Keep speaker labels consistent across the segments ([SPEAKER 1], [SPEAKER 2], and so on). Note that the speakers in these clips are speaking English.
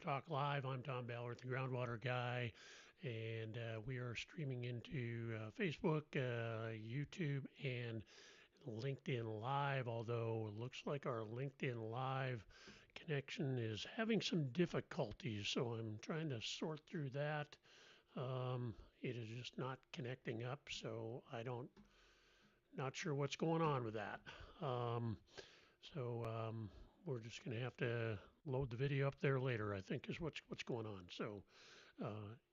[SPEAKER 1] Talk Live. I'm Tom Ballard, the Groundwater Guy, and we are streaming into Facebook, YouTube, and LinkedIn Live. Although it looks like our LinkedIn Live connection is having some difficulties, so I'm trying to sort through that. It is just not connecting up, so I don't not sure what's going on with that. Um, so we're just going to have to load the video up there later, I think, is what's going on. So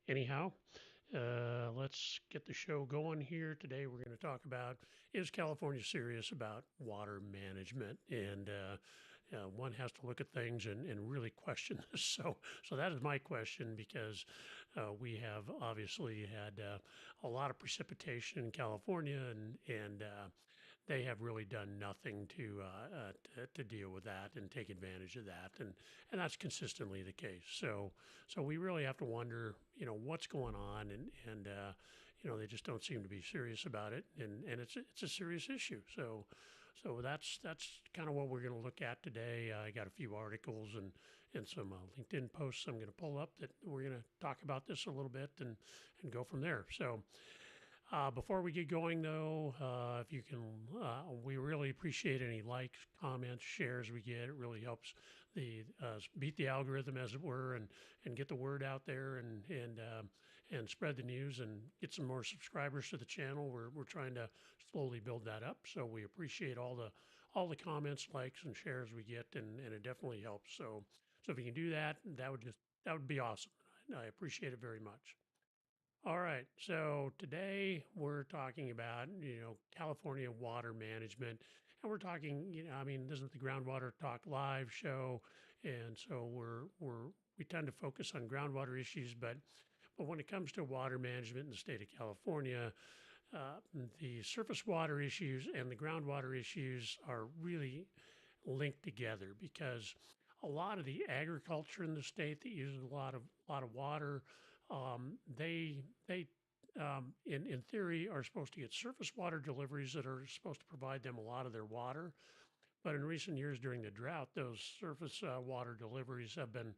[SPEAKER 1] anyhow, let's get the show going here. Today we're going to talk about, is California serious about water management? And one has to look at things and really question this. So that is my question, because we have obviously had a lot of precipitation in California, and they have really done nothing to deal with that and take advantage of that, and that's consistently the case. So we really have to wonder, what's going on, and they just don't seem to be serious about it, and it's a serious issue. So that's kind of what we're going to look at today. I got a few articles and some LinkedIn posts I'm going to pull up that we're going to talk about this a little bit and go from there. So. Before we get going, though, if you can, we really appreciate any likes, comments, shares we get. It really helps the beat the algorithm, as it were, and get the word out there and spread the news and get some more subscribers to the channel. We're trying to slowly build that up, so we appreciate all the comments, likes, and shares we get, and it definitely helps. So if you can do that, that would be awesome. I appreciate it very much. All right. So today we're talking about, California water management. And we're talking, I mean, this is the Groundwater Talk Live show. And so we tend to focus on groundwater issues, but when it comes to water management in the state of California, uh, the surface water issues and the groundwater issues are really linked together, because a lot of the agriculture in the state that uses a lot of water, they in theory are supposed to get surface water deliveries that are supposed to provide them a lot of their water. But in recent years during the drought, those surface water deliveries have been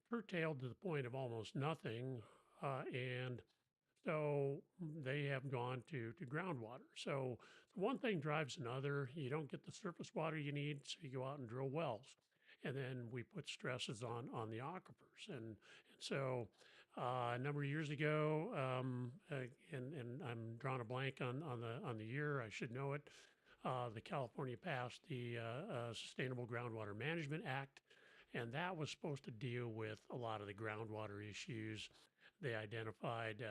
[SPEAKER 1] curtailed to the point of almost nothing, and so they have gone to groundwater. So one thing drives another. You don't get the surface water you need, so you go out and drill wells, and then we put stresses on the aquifers. And so a number of years ago, and I'm drawing a blank on the year. I should know it. The California passed the Sustainable Groundwater Management Act, and that was supposed to deal with a lot of the groundwater issues. They identified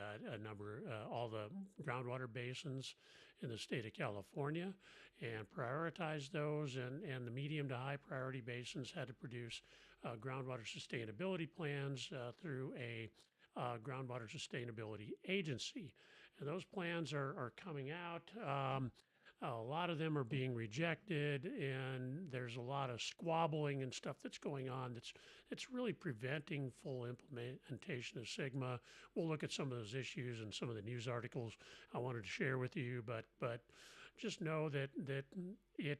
[SPEAKER 1] all the groundwater basins in the state of California and prioritized those, and the medium to high priority basins had to produce groundwater sustainability plans through a groundwater sustainability agency. And those plans are coming out. A lot of them are being rejected, and there's a lot of squabbling and stuff that's going on that's really preventing full implementation of Sigma. We'll look at some of those issues and some of the news articles I wanted to share with you, but just know that it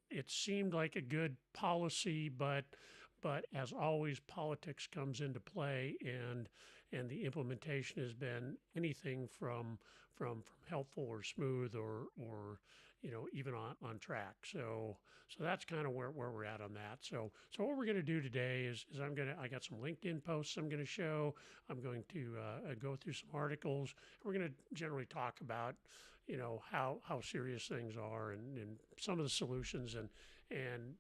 [SPEAKER 1] it seemed like a good policy, but as always, politics comes into play, and the implementation has been anything from helpful or smooth or even on track. So that's kind of where we're at on that. So what we're going to do today is I got some LinkedIn posts I'm going to show. I'm going to go through some articles. We're going to generally talk about how serious things are, and some of the solutions, and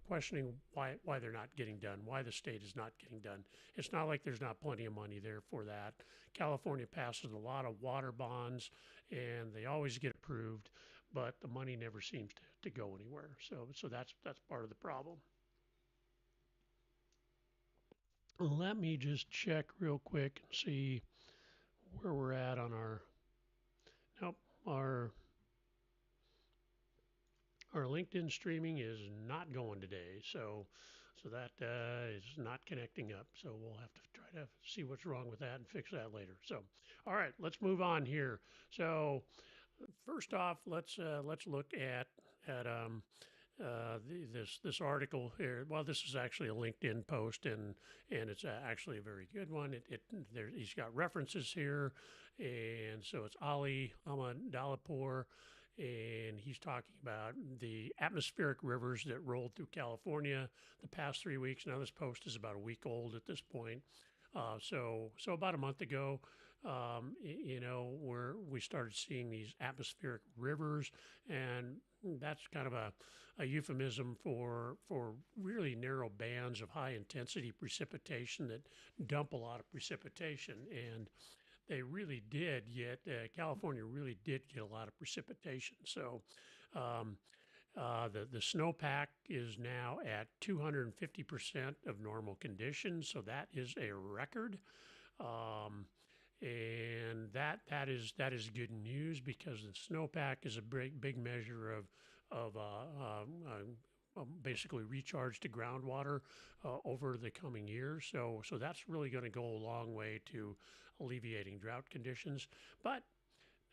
[SPEAKER 1] questioning why they're not getting done, why the state is not getting done. It's not like there's not plenty of money there for that. California passes a lot of water bonds, and they always get approved, but the money never seems to go anywhere. So that's part of the problem. Let me just check real quick and see where we're at on our. Nope, our LinkedIn streaming is not going today, so that is not connecting up. So we'll have to try to see what's wrong with that and fix that later. So, all right, let's move on here. So, first off, let's look at this article here. Well, this is actually a LinkedIn post, and it's actually a very good one. He's got references here, and so it's Ali Ahmad, and he's talking about the atmospheric rivers that rolled through California the past 3 weeks. Now this post is about a week old at this point. So about a month ago, where we started seeing these atmospheric rivers, and that's kind of a euphemism for really narrow bands of high intensity precipitation that dump a lot of precipitation. And they really did get California really did get a lot of precipitation. So um, the snowpack is now at 250% of normal conditions. So that is a record. Um, and that is good news because the snowpack is a big measure of basically recharge to groundwater over the coming years. So that's really going to go a long way to alleviating drought conditions. But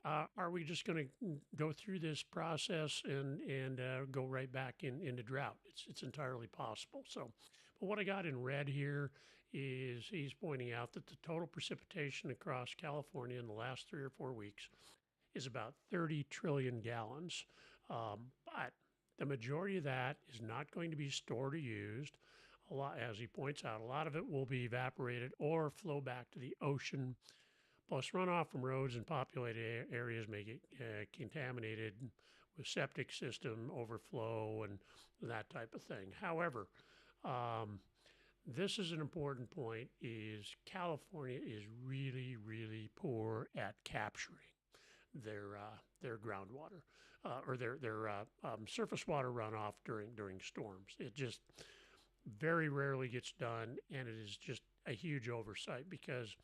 [SPEAKER 1] are we just going to go through this process and go right back into drought? It's entirely possible. So, but what I got in red here is he's pointing out that the total precipitation across California in the last 3 or 4 weeks is about 30 trillion gallons. But the majority of that is not going to be stored or used. A lot, as he points out, a lot of it will be evaporated or flow back to the ocean. Plus, runoff from roads and populated areas may get contaminated with septic system overflow and that type of thing. However, this is an important point: is California is really, really poor at capturing their groundwater or their surface water runoff during storms. It just very rarely gets done, and it is just a huge oversight because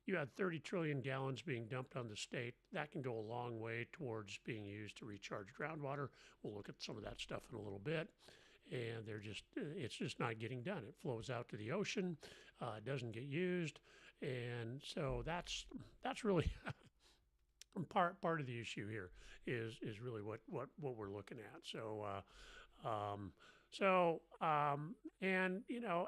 [SPEAKER 1] you had 30 trillion gallons being dumped on the state. That can go a long way towards being used to recharge groundwater. We'll look at some of that stuff in a little bit. And it's just not getting done. It flows out to the ocean, it doesn't get used. And so that's really part of the issue here is really what we're looking at. And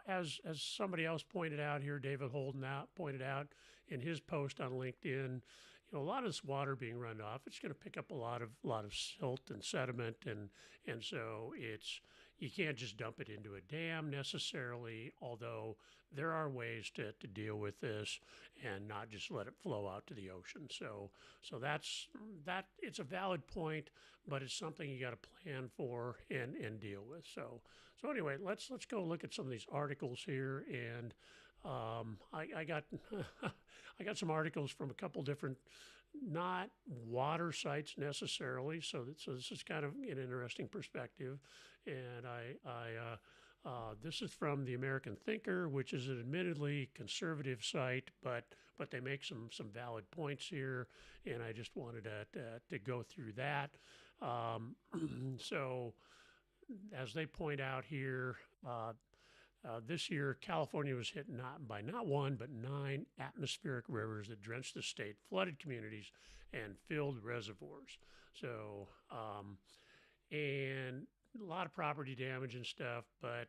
[SPEAKER 1] as somebody else pointed out here, David Holden pointed out in his post on LinkedIn, a lot of this water being run off, it's going to pick up a lot of silt and sediment, and so you can't just dump it into a dam necessarily, although there are ways to deal with this and not just let it flow out to the ocean. So it's a valid point, but it's something you got to plan for and deal with. So anyway, let's go look at some of these articles here, and I got I got some articles from a couple different, not water sites necessarily. So this is kind of an interesting perspective, and this is from the American Thinker, which is an admittedly conservative site, but they make some valid points here, and I just wanted to go through that. So as they point out here, this year, California was hit not one, but 9 atmospheric rivers that drenched the state, flooded communities, and filled reservoirs. So, and a lot of property damage and stuff. But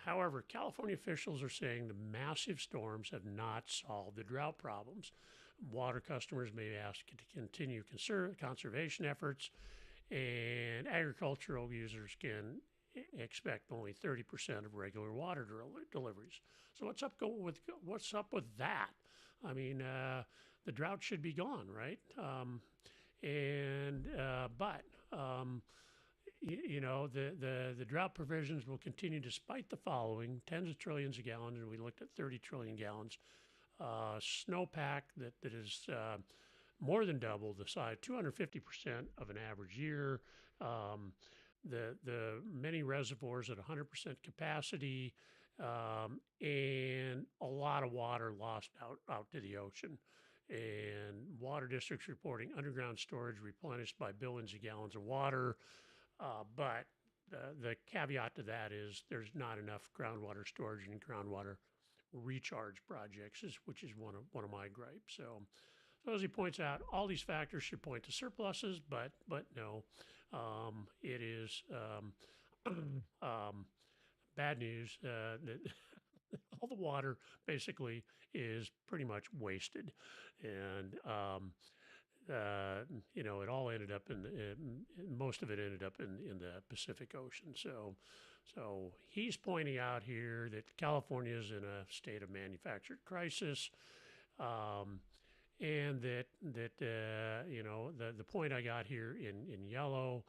[SPEAKER 1] however, California officials are saying the massive storms have not solved the drought problems. Water customers may be asked to continue conservation efforts, and agricultural users can expect only 30% of regular water deliveries. So what's up with that? I mean, the drought should be gone, right? The drought provisions will continue despite the following: tens of trillions of gallons, and we looked at 30 trillion gallons. Snowpack that is more than double the size, 250% of an average year. The many reservoirs at 100% capacity, and a lot of water lost out to the ocean. And water districts reporting underground storage replenished by billions of gallons of water. But the caveat to that is there's not enough groundwater storage and groundwater recharge projects, which is one of my gripes. So as he points out, all these factors should point to surpluses, but no, it is bad news that all the water basically is pretty much wasted, and it all ended up most of it ended up in the Pacific Ocean. So he's pointing out here that California is in a state of manufactured crisis. Um, and the point I got here in yellow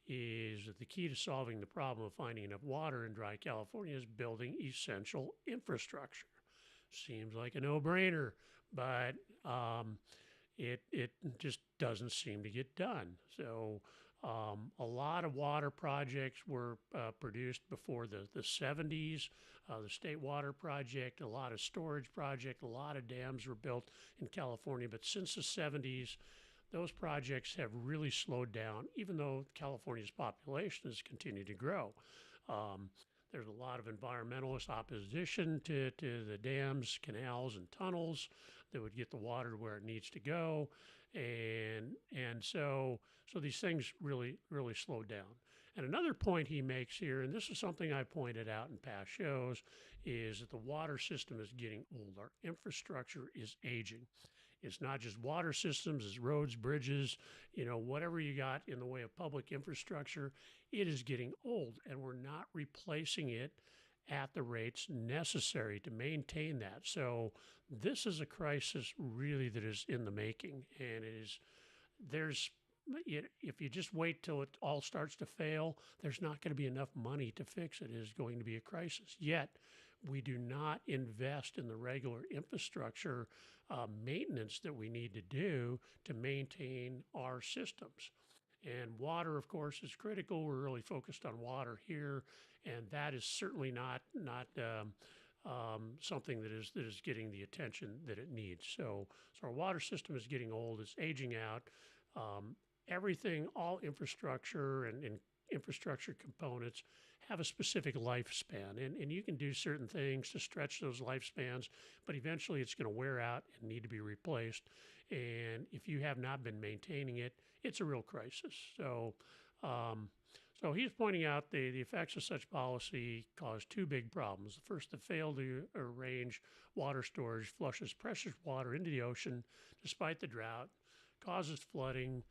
[SPEAKER 1] is that the key to solving the problem of finding enough water in dry California is building essential infrastructure. Seems like a no-brainer, but it just doesn't seem to get done. So a lot of water projects were produced before the 70s. The State Water Project, a lot of storage projects, a lot of dams were built in California. But since the 70s, those projects have really slowed down, even though California's population has continued to grow. Um, there's a lot of environmentalist opposition to the dams, canals, and tunnels that would get the water to where it needs to go, and so these things really slowed down. And another point he makes here, and this is something I pointed out in past shows, is that the water system is getting old. Our infrastructure is aging. It's not just water systems, it's roads, bridges, whatever you got in the way of public infrastructure, it is getting old, and we're not replacing it at the rates necessary to maintain that. So this is a crisis really that is in the making, and if you just wait till it all starts to fail, there's not going to be enough money to fix it. It is going to be a crisis. Yet, we do not invest in the regular infrastructure maintenance that we need to do to maintain our systems. And water, of course, is critical. We're really focused on water here, and that is certainly not something that is getting the attention that it needs. So our water system is getting old. It's aging out. Everything, all infrastructure and infrastructure components have a specific lifespan, and you can do certain things to stretch those lifespans, but eventually it's going to wear out and need to be replaced. And if you have not been maintaining it, it's a real crisis. So he's pointing out the effects of such policy cause two big problems. The first, the fail to arrange water storage flushes precious water into the ocean despite the drought, causes flooding.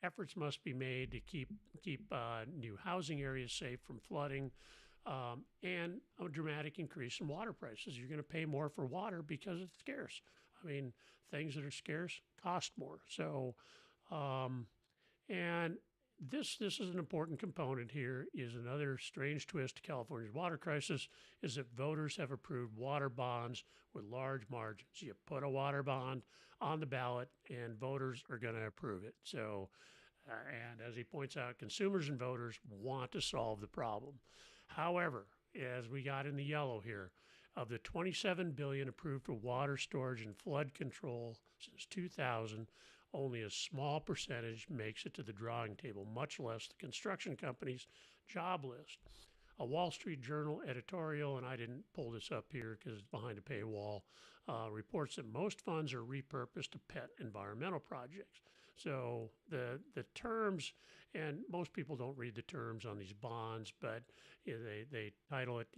[SPEAKER 1] Efforts must be made to keep new housing areas safe from flooding, and a dramatic increase in water prices. You're going to pay more for water because it's scarce. I mean, things that are scarce cost more. So, and this is an important component here. Is another strange twist to California's water crisis is that voters have approved water bonds with large margins. You put a water bond on the ballot, and voters are going to approve it. So, and as he points out, consumers and voters want to solve the problem. However, as we got in the yellow here, of the 27 billion approved for water storage and flood control since 2000, only a small percentage makes it to the drawing table, much less the construction company's job list. A Wall Street Journal editorial, and I didn't pull this up here because it's behind a paywall, reports that most funds are repurposed to pet environmental projects. So the terms, and most people don't read the terms on these bonds, but they title it,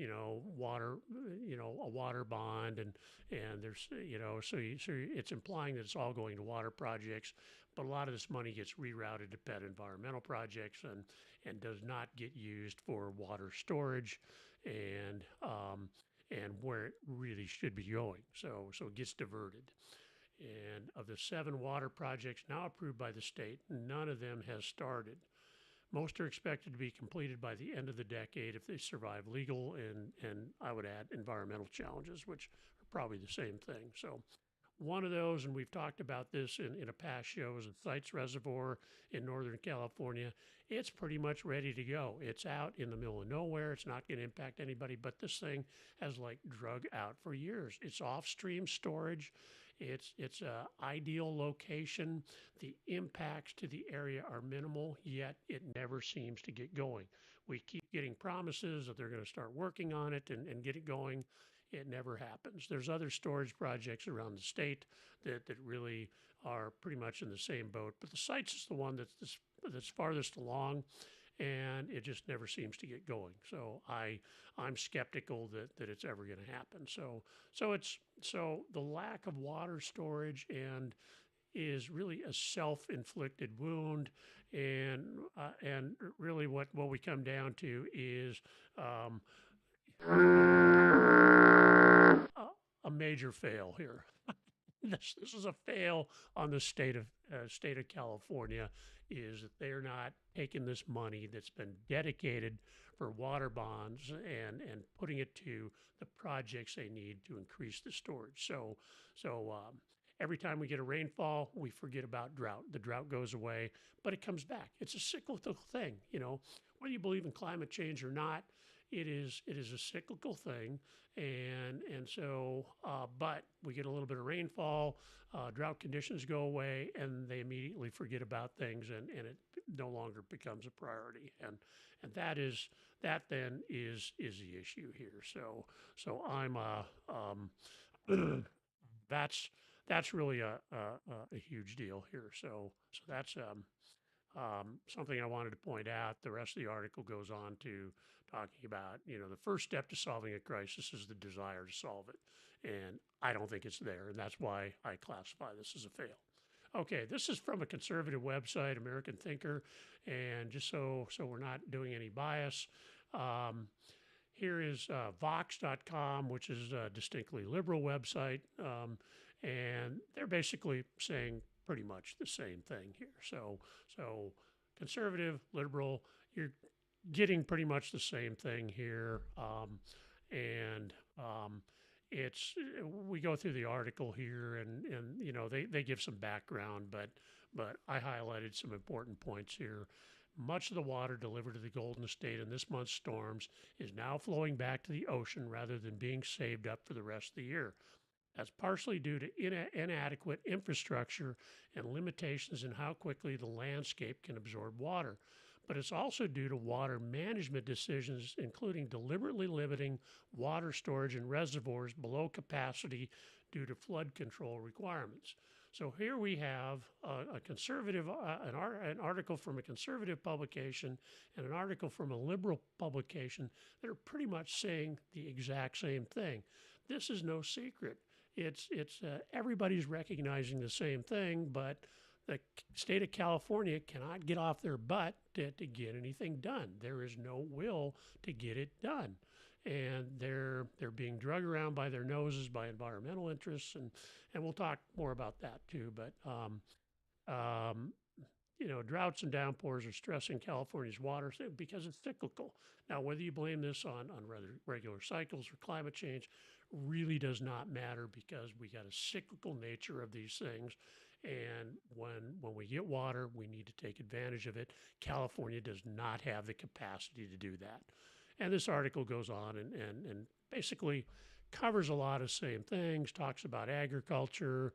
[SPEAKER 1] water, a water bond, and there's, so it's implying that it's all going to water projects, but a lot of this money gets rerouted to pet environmental projects and does not get used for water storage and where it really should be going. So it gets diverted. And of the 7 water projects now approved by the state, none of them has started. Most are expected to be completed by the end of the decade if they survive legal and I would add environmental challenges, which are probably the same thing. So one of those, and we've talked about this in a past show, is the Sites Reservoir in Northern California. It's pretty much ready to go. It's out in the middle of nowhere. It's not going to impact anybody, but this thing has drug out for years. It's off-stream storage. It's a ideal location. The impacts to the area are minimal, yet it never seems to get going. We keep getting promises that they're going to start working on it and get it going. it never happens. There's other storage projects around the state that really are pretty much in the same boat, but the sites is the one that's farthest along, and it just never seems to get going. So I'm skeptical that it's ever going to happen. So the lack of water storage and is really a self-inflicted wound, and really what we come down to is um, a major fail here. This is a fail on the state of California, is that they're not taking this money that's been dedicated for water bonds and putting it to the projects they need to increase the storage. So every time we get a rainfall, we forget about drought. The drought goes away, but it comes back. It's a cyclical thing, you know. Whether you believe in climate change or not, it is a cyclical thing, but we get a little bit of rainfall, drought conditions go away, and they immediately forget about things, and it no longer becomes a priority, and that then is the issue here. So I'm that's really a huge deal here. So that's something I wanted to point out. The rest of the article goes on to talking about, the first step to solving a crisis is the desire to solve it. And I don't think it's there. And that's why I classify this as a fail. Okay, this is from a conservative website, American Thinker. And just so we're not doing any bias, here is Vox.com, which is a distinctly liberal website. And they're basically saying pretty much the same thing here. So conservative, liberal, you're getting pretty much the same thing here. And it's we go through the article here, and they give some background, but I highlighted some important points here. Much of the water delivered to the Golden State in this month's storms is now flowing back to the ocean rather than being saved up for the rest of the year. That's partially due to inadequate infrastructure and limitations in how quickly the landscape can absorb water. But it's also due to water management decisions, including deliberately limiting water storage in reservoirs below capacity due to flood control requirements. So here we have a conservative, an article from a conservative publication and an article from a liberal publication that are pretty much saying the exact same thing. This is no secret. It's everybody's recognizing the same thing, but the state of California cannot get off their butt to get anything done. There is no will to get it done, and they're being dragged around by their noses by environmental interests, and we'll talk more about that too. But droughts and downpours are stressing California's water because it's cyclical. Now, whether you blame this on regular cycles or climate change really does not matter, because we got a cyclical nature of these things. And when we get water, we need to take advantage of it. California does not have the capacity to do that. And this article goes on and basically covers a lot of same things, talks about agriculture.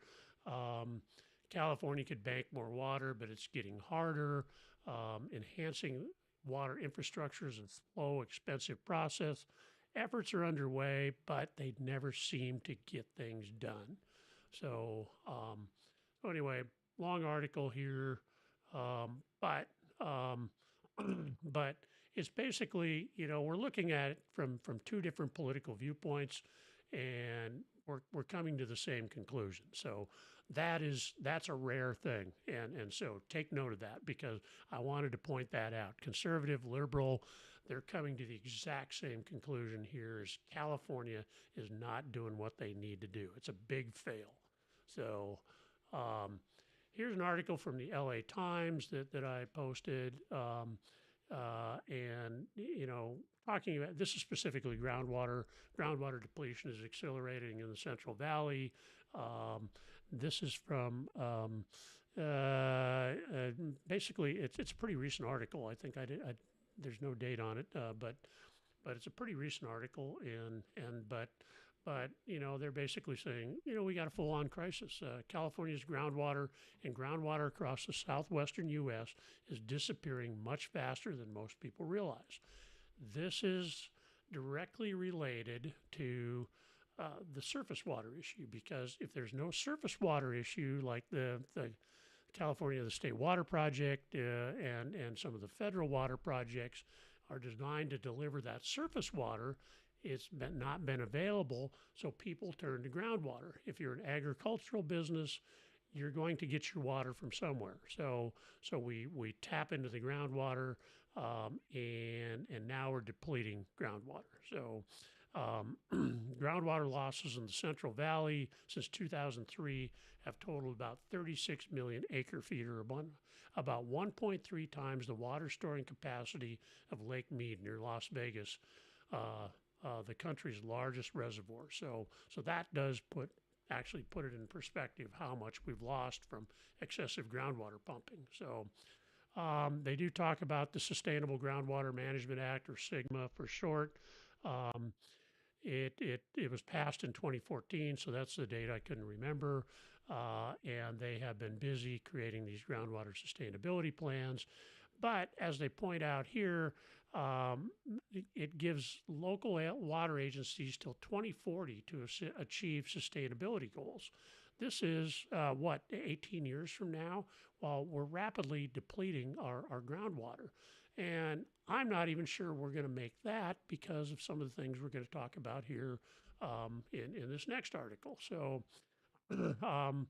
[SPEAKER 1] California could bank more water, but it's getting harder. Enhancing water infrastructure is a slow, expensive process. Efforts are underway, but they never seem to get things done. So anyway, long article here, but but it's basically, we're looking at it from two different political viewpoints, and we're coming to the same conclusion. So that's a rare thing, and so take note of that, because I wanted to point that out. Conservative, liberal, they're coming to the exact same conclusion here, as California is not doing what they need to do. It's a big fail. So here's an article from the LA Times that I posted, and talking about, this is specifically groundwater. Groundwater depletion is accelerating in the Central Valley. This is from basically it's a pretty recent article. I think there's no date on it, but it's a pretty recent article, but they're basically saying, we got a full-on crisis. California's groundwater and groundwater across the southwestern U.S. is disappearing much faster than most people realize. This is directly related to the surface water issue, because if there's no surface water issue like the California, the State Water Project, and some of the federal water projects are designed to deliver that surface water. It's not been available, so people turn to groundwater. If you're an agricultural business, you're going to get your water from somewhere. So we tap into the groundwater, and now we're depleting groundwater. So groundwater losses in the Central Valley since 2003 have totaled about 36 million acre feet, or about 1.3 times the water storing capacity of Lake Mead near Las Vegas, the country's largest reservoir. So that does actually put it in perspective how much we've lost from excessive groundwater pumping. So they do talk about the Sustainable Groundwater Management Act, or SGMA for short. Um, it was passed in 2014, so that's the date I couldn't remember. And they have been busy creating these groundwater sustainability plans. But as they point out here, it gives local water agencies till 2040 to achieve sustainability goals. This is 18 years from now, while we're rapidly depleting our groundwater. And I'm not even sure we're going to make that because of some of the things we're going to talk about here in this next article. So, um,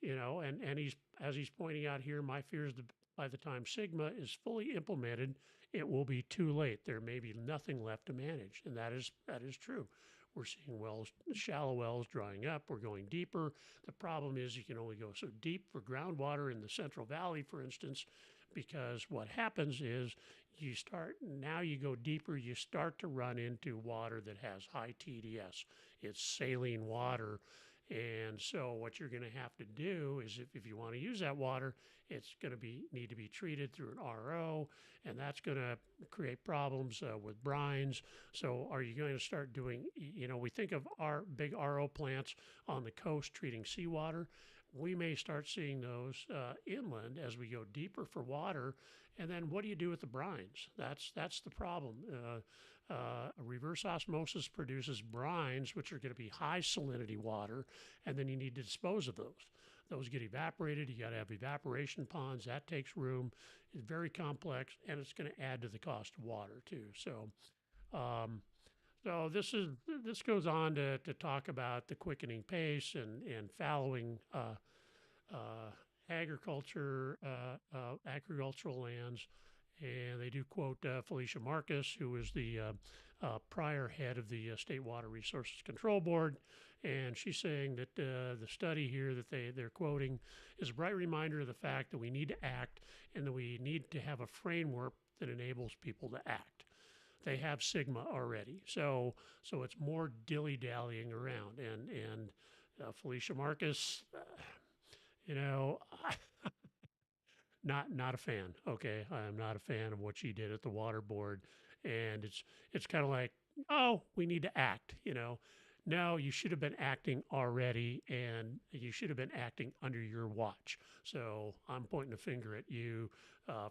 [SPEAKER 1] and as he's pointing out here, my fear is that by the time SGMA is fully implemented, it will be too late. There may be nothing left to manage, and that is true. We're seeing shallow wells drying up. We're going deeper. The problem is you can only go so deep for groundwater in the Central Valley, for instance, because what happens is now you go deeper, you start to run into water that has high TDS. It's saline water. And so what you're going to have to do is if you want to use that water, it's going to need to be treated through an RO, and that's going to create problems with brines. So are you going to start doing, we think of our big RO plants on the coast treating seawater. We may start seeing those inland as we go deeper for water. And then what do you do with the brines? That's the problem. Reverse osmosis produces brines, which are going to be high salinity water, and then you need to dispose of those. Those get evaporated. You got to have evaporation ponds. That takes room. It's very complex, and it's going to add to the cost of water too. Um, so this goes on to talk about the quickening pace and fallowing agricultural lands. And they do quote Felicia Marcus, who was the prior head of the State Water Resources Control Board. And she's saying that the study here that they're quoting is a bright reminder of the fact that we need to act and that we need to have a framework that enables people to act. They have SGMA already, so it's more dilly-dallying around. And Felicia Marcus, not a fan. Okay, I'm not a fan of what she did at the water board, and it's kind of like, oh, we need to act. No, you should have been acting already, and you should have been acting under your watch. So I'm pointing a finger at you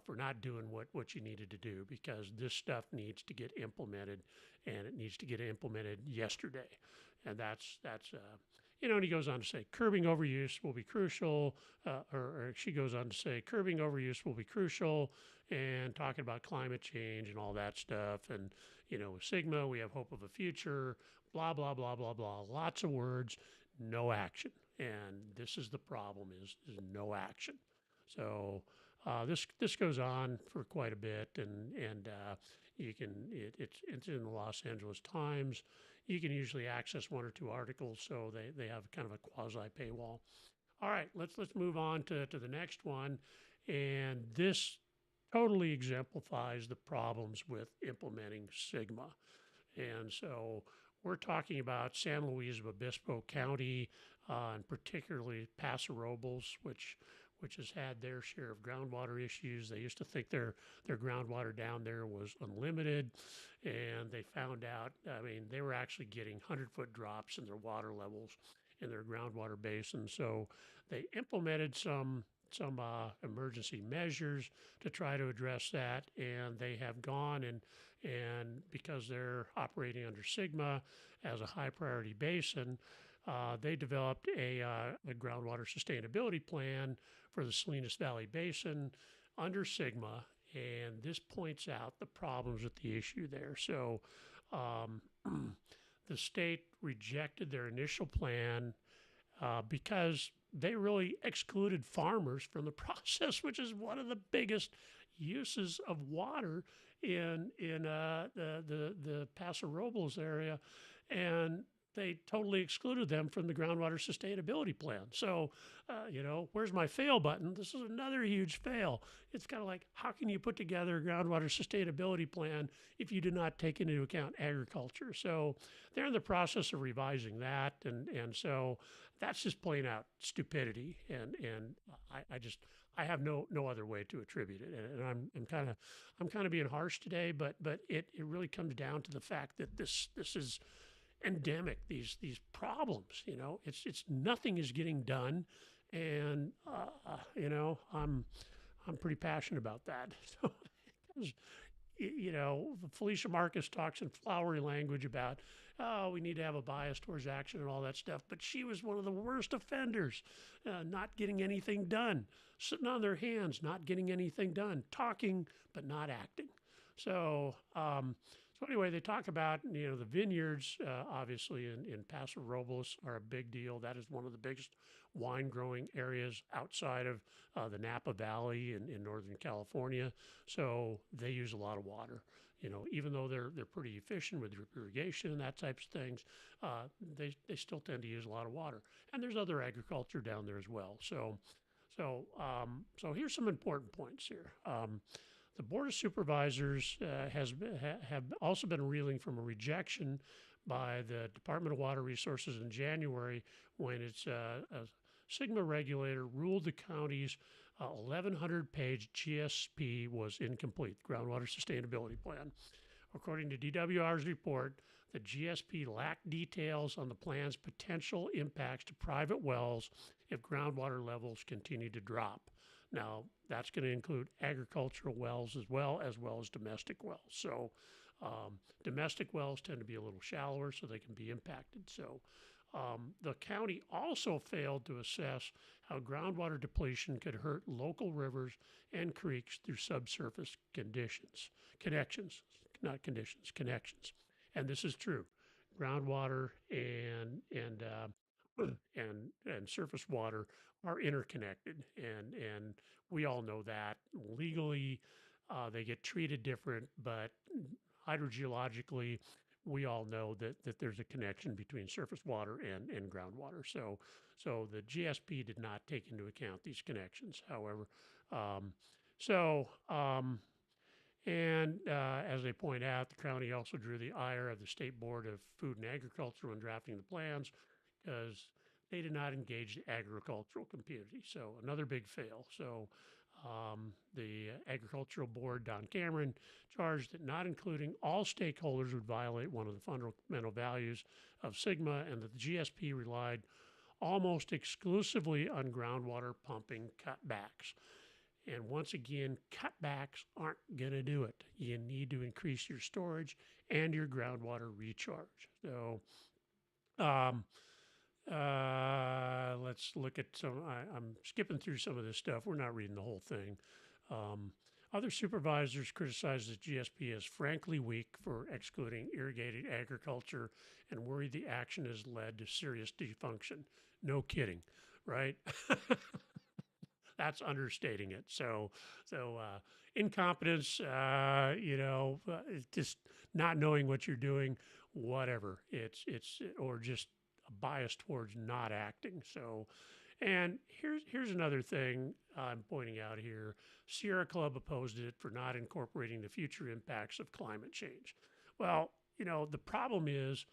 [SPEAKER 1] for not doing what you needed to do, because this stuff needs to get implemented, and it needs to get implemented yesterday, and that's and he goes on to say, curbing overuse will be crucial, or she goes on to say, curbing overuse will be crucial, and talking about climate change and all that stuff. And, with SGMA, we have hope of a future, blah, blah, blah, blah, blah. Lots of words, no action. And this is the problem, is no action. So this goes on for quite a bit, and it's in the Los Angeles Times. You can usually access one or two articles, so they have kind of a quasi paywall. All right, let's move on to the next one, and this totally exemplifies the problems with implementing SGMA. And so we're talking about San Luis Obispo County, and particularly Paso Robles, which has had their share of groundwater issues. They used to think their groundwater down there was unlimited, and they found out, they were actually getting 100-foot drops in their water levels in their groundwater basin. So they implemented some emergency measures to try to address that, and they have gone and because they're operating under Sigma as a high priority basin, they developed a groundwater sustainability plan for the Salinas Valley Basin under Sigma, and this points out the problems with the issue there. So um, the state rejected their initial plan because they really excluded farmers from the process, which is one of the biggest uses of water in the Paso Robles area, and they totally excluded them from the groundwater sustainability plan. So, where's my fail button? This is another huge fail. It's kind of like, how can you put together a groundwater sustainability plan if you do not take into account agriculture? So they're in the process of revising that, and so that's just plain out stupidity, and I have no other way to attribute it, and I'm kind of being harsh today, but it really comes down to the fact that this is endemic. These problems, it's nothing is getting done, and I'm pretty passionate about that. So, Felicia Marcus talks in flowery language about, oh, we need to have a bias towards action and all that stuff. But she was one of the worst offenders, not getting anything done, sitting on their hands, not getting anything done, talking, but not acting. So, so anyway, they talk about, the vineyards, obviously in Paso Robles are a big deal. That is one of the biggest wine growing areas outside of the Napa Valley in Northern California. So they use a lot of water. Even though they're pretty efficient with irrigation and that types of things, they still tend to use a lot of water. And there's other agriculture down there as well. So here's some important points here. The Board of Supervisors have also been reeling from a rejection by the Department of Water Resources in January when its a Sigma regulator ruled the county's 1,100-page GSP was incomplete, Groundwater Sustainability Plan. According to DWR's report, the GSP lacked details on the plan's potential impacts to private wells if groundwater levels continue to drop. Now, that's going to include agricultural wells as well as domestic wells. So domestic wells tend to be a little shallower, so they can be impacted. So the county also failed to assess how groundwater depletion could hurt local rivers and creeks through subsurface connections. And this is true. Groundwater and surface water are interconnected, and we all know that. Legally, they get treated different, but hydrogeologically, we all know that there's a connection between surface water and groundwater. So the GSP did not take into account these connections, however. As they point out, the county also drew the ire of the State Board of Food and Agriculture when drafting the plans because they did not engage the agricultural community. So another big fail. So the Agricultural Board, Don Cameron, charged that not including all stakeholders would violate one of the fundamental values of Sigma, and that the GSP relied almost exclusively on groundwater pumping cutbacks. And once again, cutbacks aren't going to do it. You need to increase your storage and your groundwater recharge. So let's look at some. I'm skipping through some of this stuff. We're not reading the whole thing. Other supervisors criticized the GSP as frankly weak for excluding irrigated agriculture and worried the action has led to serious dysfunction. No kidding, right? That's understating it. So incompetence, just not knowing what you're doing, whatever. It's or just a bias towards not acting. So, and here's another thing I'm pointing out here. Sierra Club opposed it for not incorporating the future impacts of climate change. Well, the problem is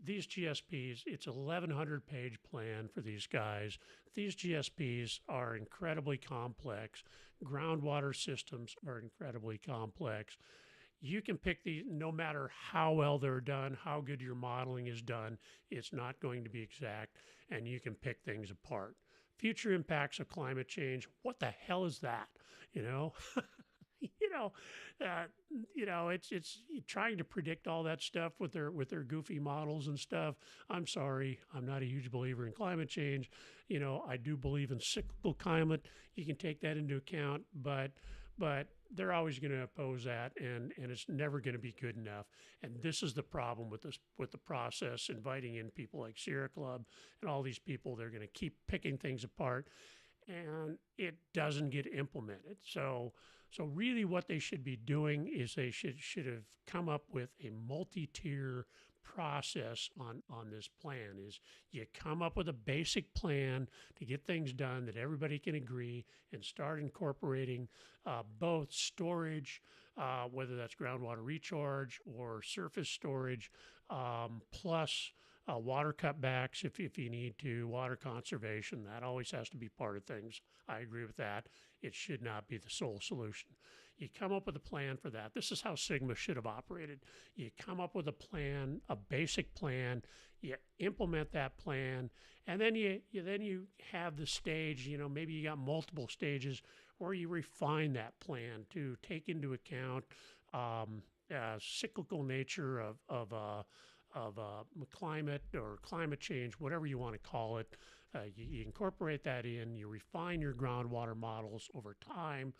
[SPEAKER 1] these GSPs, it's an 1,100-page plan for these guys. These GSPs are incredibly complex. Groundwater systems are incredibly complex. You can pick these, no matter how well they're done, how good your modeling is done, it's not going to be exact, and you can pick things apart. future impacts of climate change. What the hell is that? You know, you know, uh, it's trying to predict all that stuff with their goofy models and stuff. I'm sorry, I'm not a huge believer in climate change. I do believe in cyclical climate. You can take that into account, but they're always going to oppose that, and it's never going to be good enough. And this is the problem with the process, inviting in people like Sierra Club and all these people. They're going to keep picking things apart, and it doesn't get implemented. So really, what they should be doing is they should have come up with a multi-tier process on this plan. Is you come up with a basic plan to get things done that everybody can agree, and start incorporating both storage, whether that's groundwater recharge or surface storage, plus water cutbacks if you need to, water conservation. That always has to be part of things. I agree with that. It should not be the sole solution. You come up with a plan for that. This is how Sigma should have operated. You come up with a plan, a basic plan. You implement that plan, and then you have the stage. Maybe you got multiple stages where you refine that plan to take into account cyclical nature of climate or climate change, whatever you want to call it. You incorporate that in, you refine your groundwater models over time,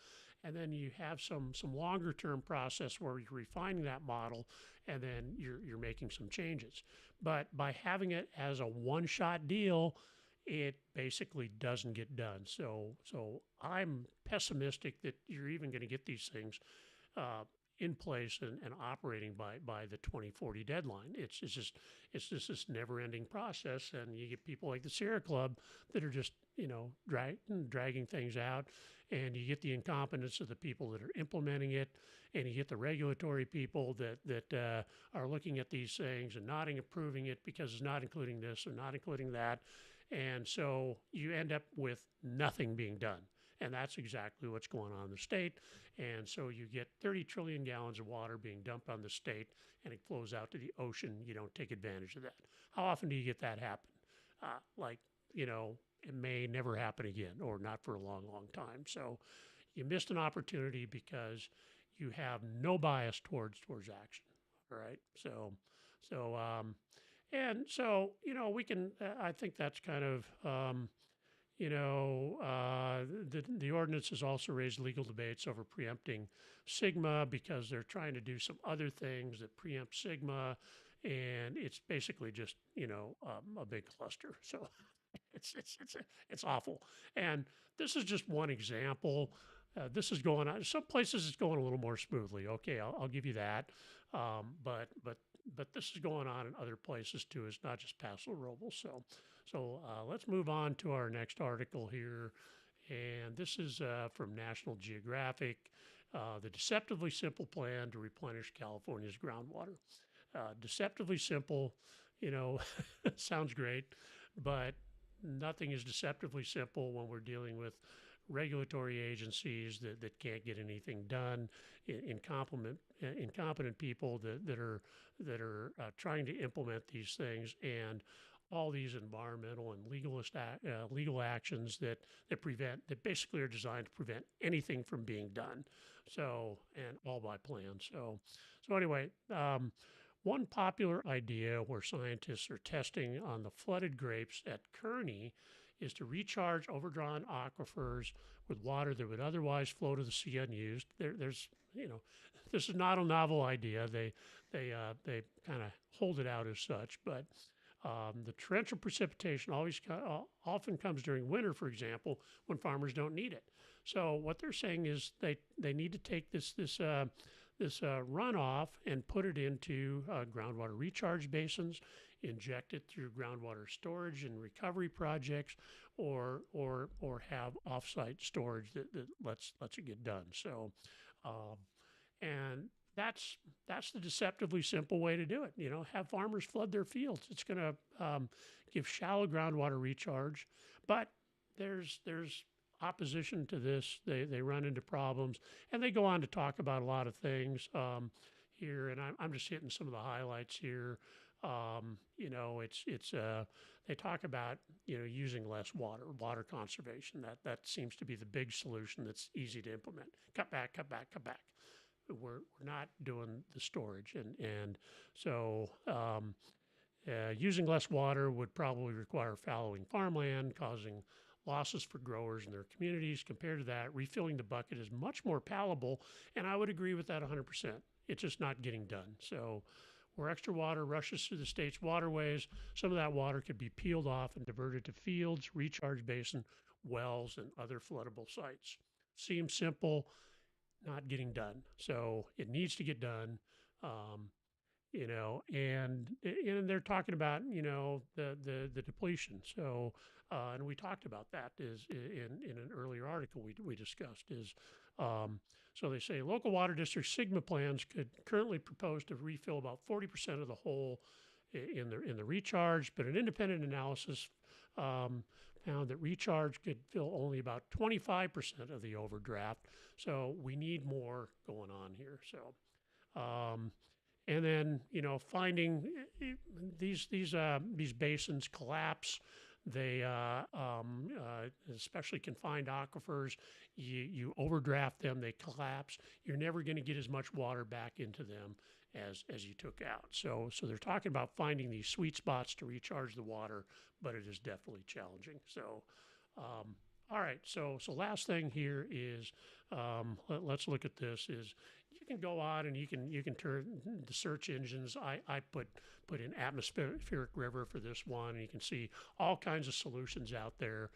[SPEAKER 1] and then you have some longer term process where you're refining that model, and then you're making some changes. But by having it as a one shot deal, it basically doesn't get done. So I'm pessimistic that you're even going to get these things in place and operating by the 2040 deadline. It's just this never ending process, and you get people like the Sierra Club that are just dragging things out, and you get the incompetence of the people that are implementing it, and you get the regulatory people that are looking at these things and not approving it because it's not including this or not including that, and so you end up with nothing being done. And that's exactly what's going on in the state. And so you get 30 trillion gallons of water being dumped on the state, and it flows out to the ocean. You don't take advantage of that. How often do you get that happen? It may never happen again, or not for a long, long time. So you missed an opportunity because you have no bias towards action. All right. We can. I think that's kind of. The ordinance has also raised legal debates over preempting Sigma because they're trying to do some other things that preempt Sigma, and it's basically just a big cluster. So it's awful. And this is just one example. This is going on. Some places it's going a little more smoothly. Okay, I'll give you that. But this is going on in other places too. It's not just Paso Robles. So let's move on to our next article here. And this is from National Geographic, the deceptively simple plan to replenish California's groundwater. Deceptively simple, sounds great, but nothing is deceptively simple when we're dealing with regulatory agencies that can't get anything done, incompetent people that are trying to implement these things, and all these environmental and legal actions that basically are designed to prevent anything from being done. So, and all by plan. So anyway, one popular idea where scientists are testing on the flooded grapes at Kearney is to recharge overdrawn aquifers with water that would otherwise flow to the sea unused. There's this is not a novel idea. They kind of hold it out as such, but the torrential precipitation often comes during winter, for example, when farmers don't need it. So what they're saying is they need to take this runoff and put it into groundwater recharge basins, inject it through groundwater storage and recovery projects, or have offsite storage that lets it get done. So, and that's the deceptively simple way to do it. Have farmers flood their fields. It's going to give shallow groundwater recharge, but there's opposition to this. They run into problems, and they go on to talk about a lot of things here. And I'm just hitting some of the highlights here. They talk about using less water conservation. That seems to be the big solution. That's easy to implement. Cut back, cut back, cut back. We're not doing the storage, and so using less water would probably require fallowing farmland, causing losses for growers and their communities. Compared to that, refilling the bucket is much more palatable, and I would agree with that 100%. It's just not getting done. So, where extra water rushes through the state's waterways, some of that water could be peeled off and diverted to fields, recharge basin, wells, and other floodable sites. Seems simple, not getting done. So it needs to get done. Um, and they're talking about the depletion. So and we talked about that is in an earlier article we discussed is so they say local water district Sigma plans could currently propose to refill about 40% of the hole in the recharge, but an independent analysis found that recharge could fill only about 25% of the overdraft. So we need more going on here. So and then finding these basins collapse. They especially confined aquifers. You overdraft them, they collapse. You're never going to get as much water back into them as you took out. So they're talking about finding these sweet spots to recharge the water, but it is definitely challenging. So. All right, so last thing here is let's look at this. Is you can go out and you can turn the search engines. I put in atmospheric river for this one, and you can see all kinds of solutions out there.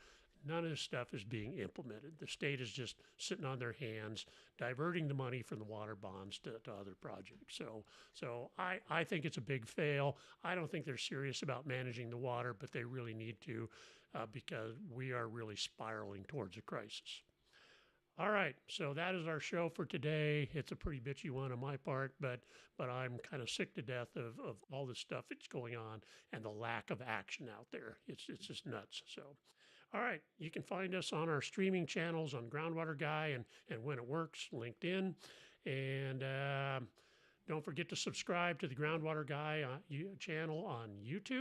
[SPEAKER 1] None of this stuff is being implemented. The state is just sitting on their hands, diverting the money from the water bonds to other projects. So I think it's a big fail. I don't think they're serious about managing the water, but they really need to because we are really spiraling towards a crisis. All right, so that is our show for today. It's a pretty bitchy one on my part, but I'm kind of sick to death of all the stuff that's going on and the lack of action out there. It's just nuts. So, all right, you can find us on our streaming channels on Groundwater Guy and When It Works, LinkedIn, and don't forget to subscribe to the Groundwater Guy channel on YouTube.